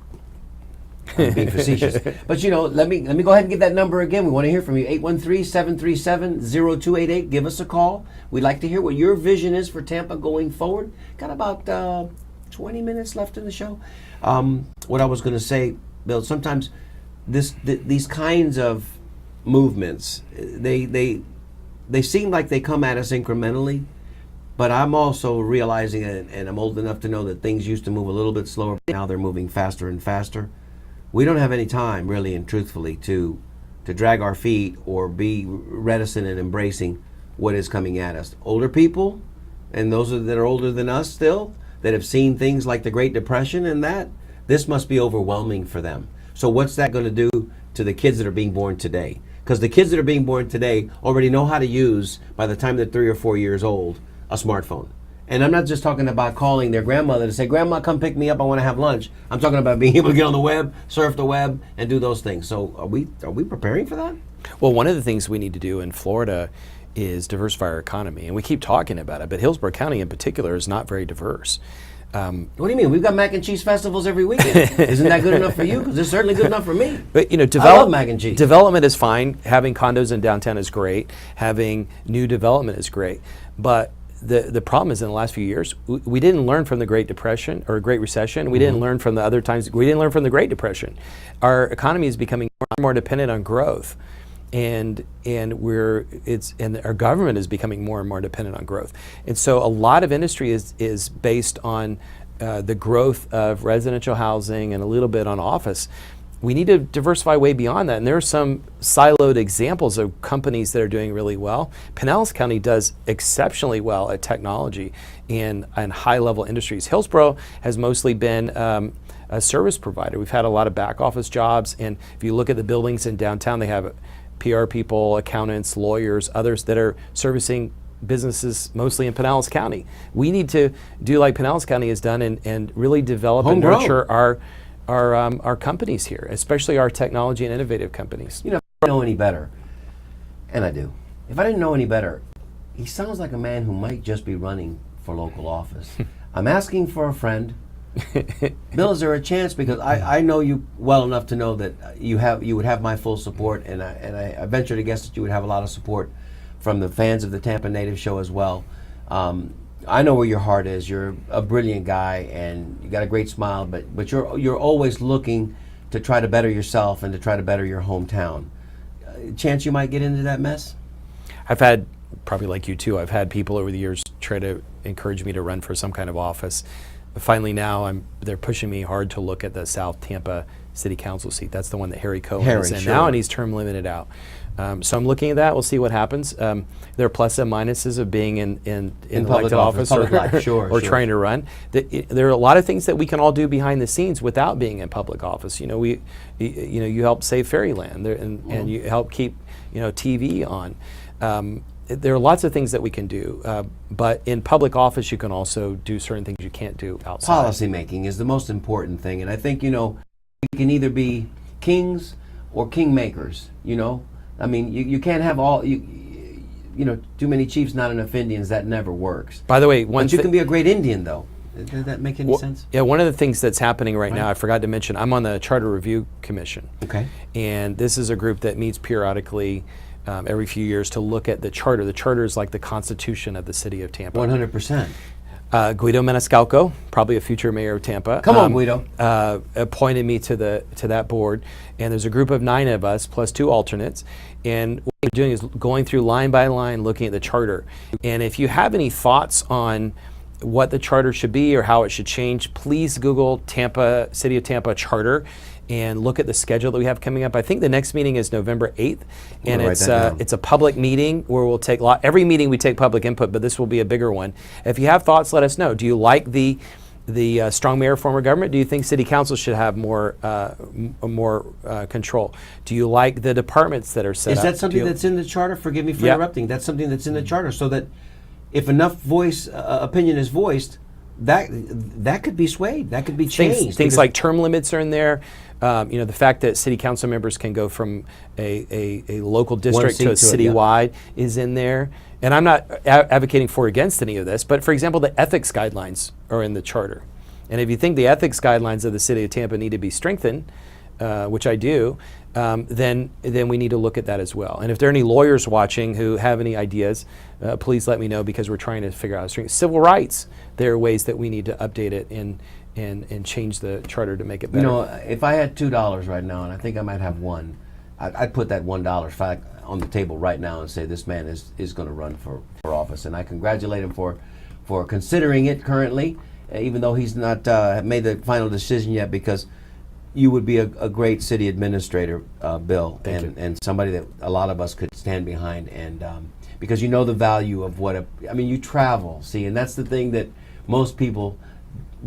I'm being facetious. But let me go ahead and give that number again. We want to hear from you. 813-737-0288. Give us a call. We'd like to hear what your vision is for Tampa going forward. Got about 20 minutes left in the show. What I was going to say, Bill, sometimes these kinds of movements, they seem like they come at us incrementally, but I'm also realizing, and I'm old enough to know that things used to move a little bit slower. Now they're moving faster and faster. We don't have any time, really and truthfully, to drag our feet or be reticent in embracing what is coming at us. Older people, and those that are older than us still, that have seen things like the Great Depression and this must be overwhelming for them. So what's that going to do to the kids that are being born today? Because the kids that are being born today already know how to use, by the time they're 3 or 4 years old, a smartphone. And I'm not just talking about calling their grandmother to say, "Grandma, come pick me up, I want to have lunch." I'm talking about being able to get on the web, surf the web, and do those things. So are we preparing for that? Well, one of the things we need to do in Florida is diversify our economy. And we keep talking about it, but Hillsborough County in particular is not very diverse. What do you mean? We've got mac and cheese festivals every weekend. Isn't that good enough for you? Because it's certainly good enough for me. But I love mac and cheese. Development is fine. Having condos in downtown is great. Having new development is great. But the problem is, in the last few years, we didn't learn from the Great Depression or Great Recession. We didn't learn from the other times. We didn't learn from the Great Depression. Our economy is becoming more and more dependent on growth, and our government is becoming more and more dependent on growth. And so a lot of industry is based on the growth of residential housing and a little bit on office. We need to diversify way beyond that. And there are some siloed examples of companies that are doing really well. Pinellas County does exceptionally well at technology and high-level industries. Hillsborough has mostly been a service provider. We've had a lot of back office jobs. And if you look at the buildings in downtown, they have PR people, accountants, lawyers, others that are servicing businesses mostly in Pinellas County. We need to do like Pinellas County has done and really develop and nurture our companies here, especially our technology and innovative companies. If I didn't know any better, and I do, if I didn't know any better, he sounds like a man who might just be running for local office. I'm asking for a friend. Bill, is there a chance? Because I know you well enough to know that you would have my full support, and I venture to guess that you would have a lot of support from the fans of the Tampa Native Show as well. I know where your heart is. You're a brilliant guy, and you got a great smile. But you're always looking to try to better yourself and to try to better your hometown. Chance you might get into that mess? I've had, probably like you too, I've had people over the years try to encourage me to run for some kind of office. But finally now they're pushing me hard to look at the South Tampa City Council seat. That's the one that Harry Cohen is in now, and he's term limited out. So I'm looking at that. We'll see what happens. There are plus and minuses of being in elected office or trying to run. There are a lot of things that we can all do behind the scenes without being in public office. You help save Fairyland, and you help keep TV on. There are lots of things that we can do, but in public office you can also do certain things you can't do outside. Policy making is the most important thing, and I think we can either be kings or kingmakers. I mean, you can't have too many chiefs, not enough Indians. That never works. By the way, but you can be a great Indian, though. Does that make any sense? Yeah, one of the things that's happening right now, I forgot to mention, I'm on the Charter Review Commission. Okay. And this is a group that meets periodically every few years to look at the charter. The charter is like the constitution of the city of Tampa. 100%. Guido Maniscalco, probably a future mayor of Tampa. Come on, Guido. Appointed me to that board, and there's a group of 9 of us plus 2 alternates. And what we're doing is going through line by line, looking at the charter. And if you have any thoughts on what the charter should be or how it should change, please Google Tampa, City of Tampa Charter, and look at the schedule that we have coming up. I think the next meeting is November 8th, and it's a public meeting where we'll take every meeting we take public input, but this will be a bigger one. If you have thoughts, let us know. Do you like the strong mayor form of government? Do you think city council should have more control? Do you like the departments that are set up? Is that something that's in the charter? Forgive me for interrupting. That's something that's in the charter, so that if enough opinion is voiced, that could be swayed. That could be changed. Things like term limits are in there. The fact that city council members can go from a local district to a citywide is in there. And I'm not advocating for or against any of this, but for example, the ethics guidelines are in the charter. And if you think the ethics guidelines of the city of Tampa need to be strengthened, which I do, then we need to look at that as well. And if there are any lawyers watching who have any ideas, please let me know, because we're trying to figure out how to strengthen civil rights. There are ways that we need to update it and change the charter to make it better. If I had $2 right now, and I think I might have one, I'd put that $1 on the table right now and say this man is going to run for office. And I congratulate him for considering it currently, even though he's not made the final decision yet, because you would be a great city administrator, Bill, and somebody that a lot of us could stand behind, and because you know the value of you travel, see, and that's the thing that most people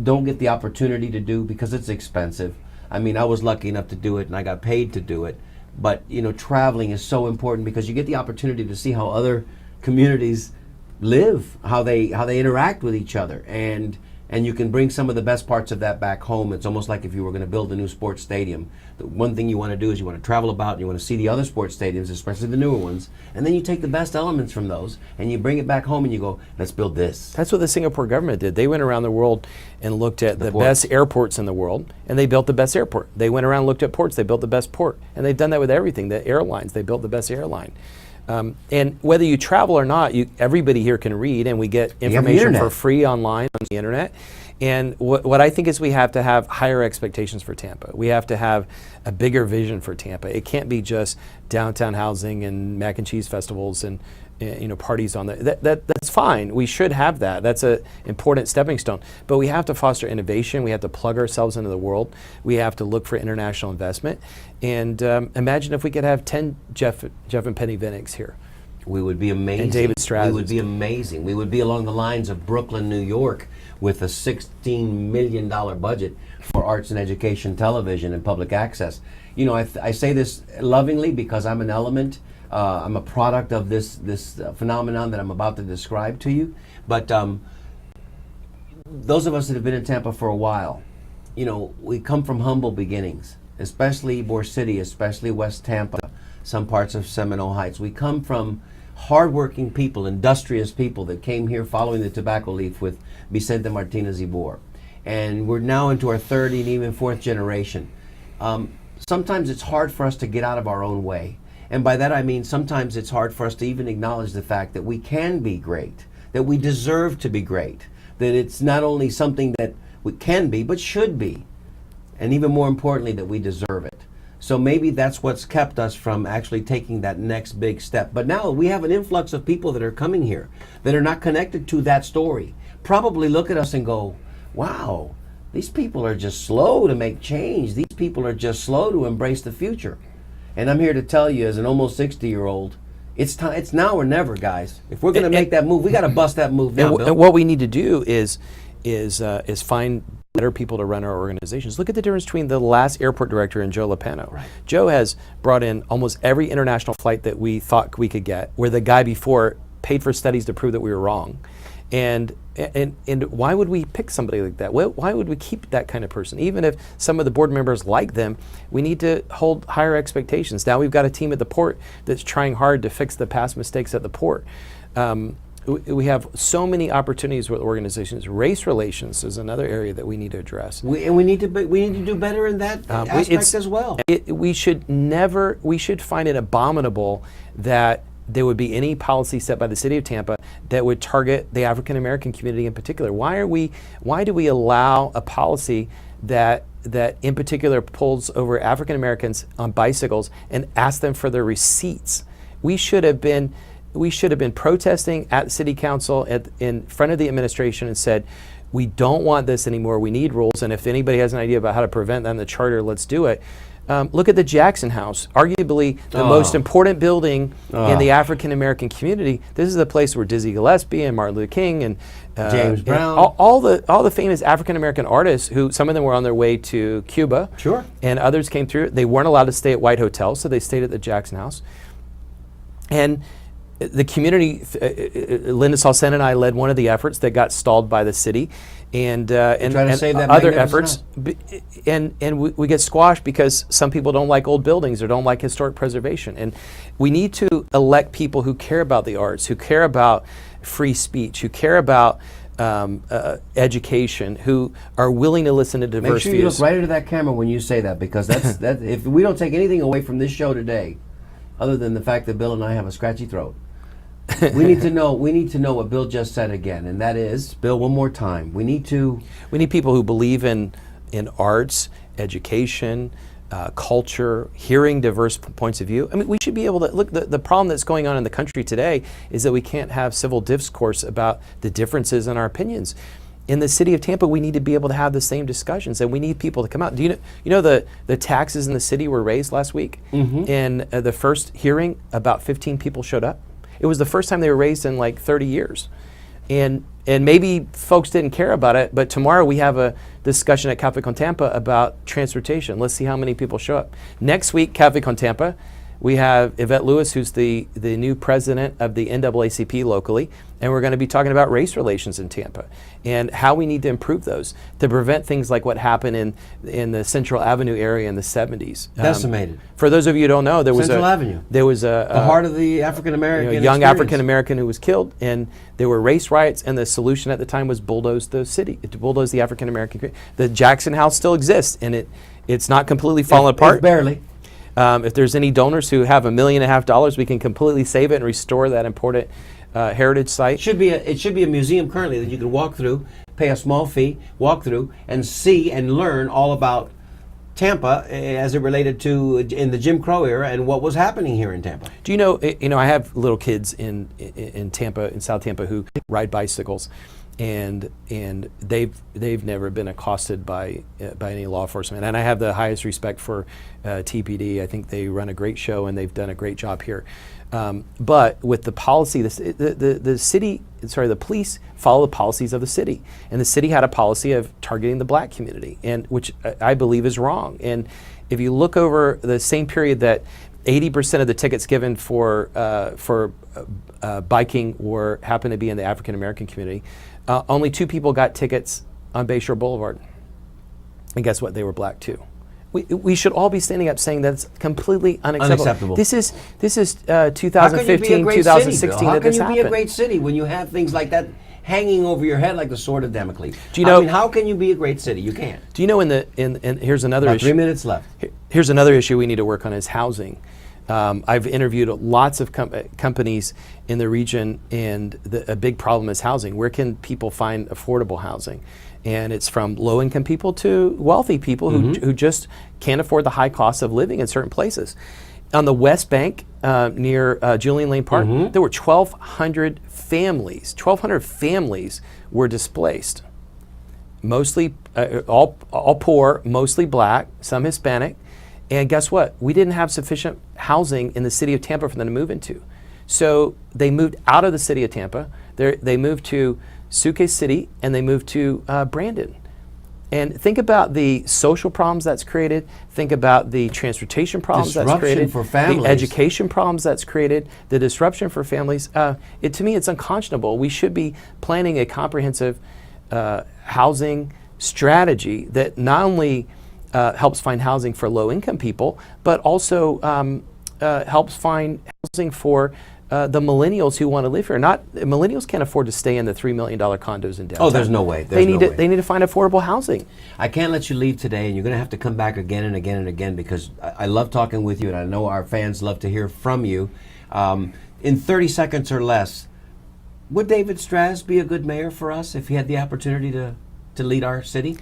don't get the opportunity to do because it's expensive. I mean, I was lucky enough to do it, and I got paid to do it, but traveling is so important because you get the opportunity to see how other communities live, how they interact with each other, and you can bring some of the best parts of that back home. It's almost like if you were going to build a new sports stadium. The one thing you want to do is you want to travel about and you want to see the other sports stadiums, especially the newer ones, and then you take the best elements from those and you bring it back home and you go, let's build this. That's what the Singapore government did. They went around the world and looked at the best airports in the world, and they built the best airport. They went around and looked at ports, they built the best port. And they've done that with everything. The airlines, they built the best airline. And whether you travel or not, everybody here can read, and we get information for free online on the internet. And what I think is we have to have higher expectations for Tampa. We have to have a bigger vision for Tampa. It can't be just downtown housing and mac and cheese festivals and parties on that's fine. We should have that. That's an important stepping stone. But we have to foster innovation. We have to plug ourselves into the world. We have to look for international investment. And imagine if we could have 10 Jeff and Penny Vinnigs here. We would be amazing. And David Strazis. We would be amazing. We would be along the lines of Brooklyn, New York, with a $16 million budget for arts and education television and public access. I say this lovingly because I'm an element. I'm a product of this phenomenon that I'm about to describe to you. But those of us that have been in Tampa for a while, we come from humble beginnings, especially Ybor City, especially West Tampa, some parts of Seminole Heights. We come from hardworking people, industrious people that came here following the tobacco leaf with Vicente Martinez Ybor. And we're now into our third and even fourth generation. Sometimes it's hard for us to get out of our own way. And by that I mean sometimes it's hard for us to even acknowledge the fact that we can be great, that we deserve to be great, that it's not only something that we can be, but should be. And even more importantly, that we deserve it. So maybe that's what's kept us from actually taking that next big step. But now we have an influx of people that are coming here that are not connected to that story. Probably look at us and go, wow, these people are just slow to make change. These people are just slow to embrace the future. And I'm here to tell you, as an almost 60-year-old, it's time. It's now or never, guys. If we're going to make that move, we got to bust that move now. And what we need to do is find better people to run our organizations. Look at the difference between the last airport director and Joe Lopano. Right. Joe has brought in almost every international flight that we thought we could get, where the guy before paid for studies to prove that we were wrong. And why would we pick somebody like that? Why would we keep that kind of person? Even if some of the board members like them, we need to hold higher expectations. Now we've got a team at the port that's trying hard to fix the past mistakes at the port. we have so many opportunities with organizations. Race relations is another area that we need to address. We need to do better in that aspect as well. We should find it abominable that there would be any policy set by the city of Tampa that would target the African American community in particular. Why do we allow a policy that in particular pulls over African Americans on bicycles and asks them for their receipts? We should have been protesting at city council in front of the administration and said, we don't want this anymore. We need rules. And if anybody has an idea about how to prevent that in the charter, let's do it. Look at the Jackson House, arguably the most important building in the African American community. This is the place where Dizzy Gillespie and Martin Luther King and James Brown, all the famous African American artists, who some of them were on their way to Cuba, sure, and others came through. They weren't allowed to stay at White Hotels, so they stayed at the Jackson House. And the community, Linda Salsen and I led one of the efforts that got stalled by the city, and other efforts, and we get squashed because some people don't like old buildings or don't like historic preservation. And we need to elect people who care about the arts, who care about free speech, who care about education, who are willing to listen to diverse views. Make sure you look right into that camera when you say that, because that if we don't take anything away from this show today, other than the fact that Bill and I have a scratchy throat, we need to know what Bill just said again, and that is, Bill, one more time. We need people who believe in arts, education, culture, hearing diverse points of view. I mean, we should be able to look. The problem that's going on in the country today is that we can't have civil discourse about the differences in our opinions. In the city of Tampa, we need to be able to have the same discussions, and we need people to come out. Do you know the taxes in the city were raised last week? Mm-hmm. In the first hearing, about 15 people showed up. It was the first time they were raised in like 30 years. And maybe folks didn't care about it, but tomorrow we have a discussion at Cafe Con Tampa about transportation. Let's see how many people show up. Next week, Cafe Con Tampa, we have Yvette Lewis, who's the new president of the NAACP locally, and we're going to be talking about race relations in Tampa and how we need to improve those to prevent things like what happened in the Central Avenue area in the 70s. Decimated. For those of you who don't know, there was the heart of the African American young African American who was killed, and there were race riots, and the solution at the time was bulldoze the city, to bulldoze the African American community. The Jackson House still exists, and it's not completely fallen apart. Barely. If there's any donors who have $1.5 million, we can completely save it and restore that important heritage site. It should be a museum currently that you can walk through, pay a small fee, walk through, and see and learn all about Tampa as it related to in the Jim Crow era and what was happening here in Tampa. Do you know? I have little kids in Tampa, in South Tampa, who ride bicycles. And they've never been accosted by any law enforcement, and I have the highest respect for TPD. I think they run a great show and they've done a great job here. But with the policy, the police follow the policies of the city, and the city had a policy of targeting the black community, and which I believe is wrong. And if you look over the same period that 80% of the tickets given for biking happened to be in the African American community. Only 2 people got tickets on Bayshore Boulevard. And guess what? They were black too. We should all be standing up saying that's completely unacceptable. This is 2015, 2016 How that can this you happened. be a great city when you have things like that hanging over your head like the sword of Damocles? Do you know? How can you be a great city? You can't. Do you know? And here's another issue. 3 minutes left. Here's another issue we need to work on is housing. I've interviewed lots of companies in the region, and a big problem is housing. Where can people find affordable housing? And it's from low-income people to wealthy people who just can't afford the high cost of living in certain places. On the West Bank, near Julian Lane Park, there were 1,200 families. 1,200 families were displaced. Mostly, all poor, mostly black, some Hispanic. And guess what? We didn't have sufficient housing in the city of Tampa for them to move into. So they moved out of the city of Tampa. They moved to Suquay City, and they moved to Brandon. And think about the social problems that's created. Think about the transportation problems that's created. For families. The education problems that's created. The disruption for families. To me, it's unconscionable. We should be planning a comprehensive housing strategy that not only helps find housing for low-income people, but also helps find housing for the millennials who want to live here. Not millennials can't afford to stay in the $3 million condos in downtown. Oh, there's no way. They need to find affordable housing. I can't let you leave today, and you're going to have to come back again and again and again, because I love talking with you, and I know our fans love to hear from you. In 30 seconds or less, would David Straz be a good mayor for us if he had the opportunity to lead our city?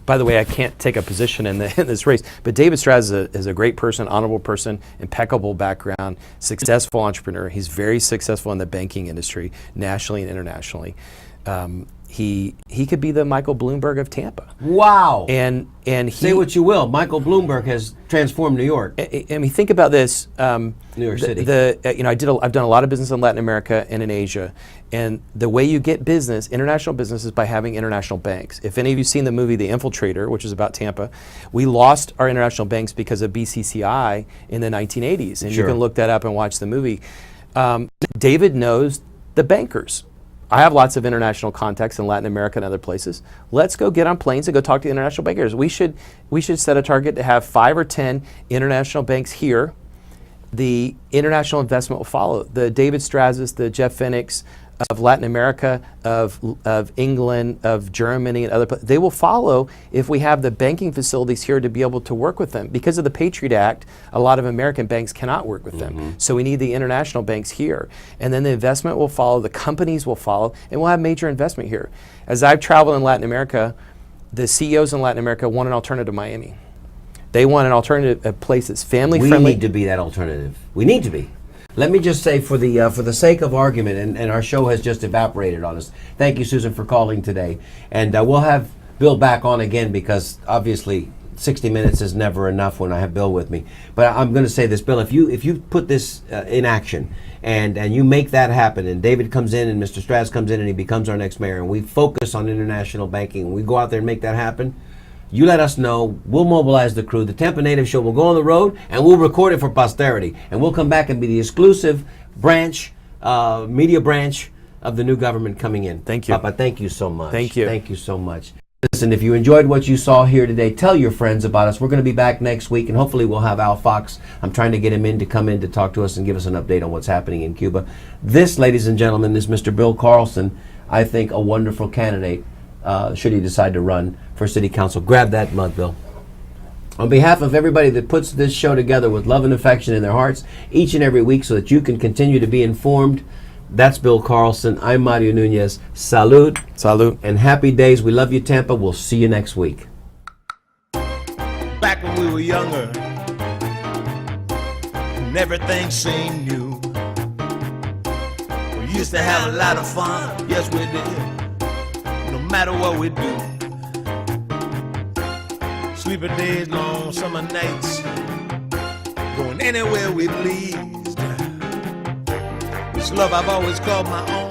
By the way, I can't take a position in this race, but David Straz is a great person, honorable person, impeccable background, successful entrepreneur. He's very successful in the banking industry, nationally and internationally. He could be the Michael Bloomberg of Tampa. Wow! And say what you will, Michael Bloomberg has transformed New York. I mean, think about this. New York City. I've done a lot of business in Latin America and in Asia, and the way you get business, international business, is by having international banks. If any of you've seen the movie The Infiltrator, which is about Tampa, we lost our international banks because of BCCI in the 1980s, and you can look that up and watch the movie. David knows the bankers. I have lots of international contacts in Latin America and other places. Let's go get on planes and go talk to international bankers. We should set a target to have 5 or 10 international banks here. The international investment will follow. The David Strazes, the Jeff Fennicks of Latin America, of England, of Germany, and other places, they will follow if we have the banking facilities here to be able to work with them. Because of the Patriot Act, a lot of American banks cannot work with them. So we need the international banks here. And then the investment will follow, the companies will follow, and we'll have major investment here. As I've traveled in Latin America, the CEOs in Latin America want an alternative to Miami. They want an alternative, a place that's family friendly. We need to be that alternative. We need to be. Let me just say, for the sake of argument, and our show has just evaporated on us. Thank you, Susan, for calling today, and we'll have Bill back on again, because obviously 60 minutes is never enough when I have Bill with me. But I'm going to say this, Bill, if you put this in action, and you make that happen, and David comes in, and Mr. Straz comes in, and he becomes our next mayor, and we focus on international banking, and we go out there and make that happen, you let us know. We'll mobilize the crew. The Tampa Native Show will go on the road, and we'll record it for posterity. And we'll come back and be the exclusive branch, media branch of the new government coming in. Thank you. Papa, thank you so much. Thank you. Thank you so much. Listen, if you enjoyed what you saw here today, tell your friends about us. We're going to be back next week, and hopefully we'll have Al Fox. I'm trying to get him to come in to talk to us and give us an update on what's happening in Cuba. This, ladies and gentlemen, is Mr. Bill Carlson. I think a wonderful candidate, should he decide to run for city council. Grab that mug, Bill. On behalf of everybody that puts this show together with love and affection in their hearts each and every week so that you can continue to be informed, that's Bill Carlson. I'm Mario Nunez. Salud. Salud. And happy days. We love you, Tampa. We'll see you next week. Back when we were younger, and everything seemed new. We used to have a lot of fun. Yes, we did. No matter what we do. Sleeping days, long summer nights, going anywhere we pleased. This love I've always called my own.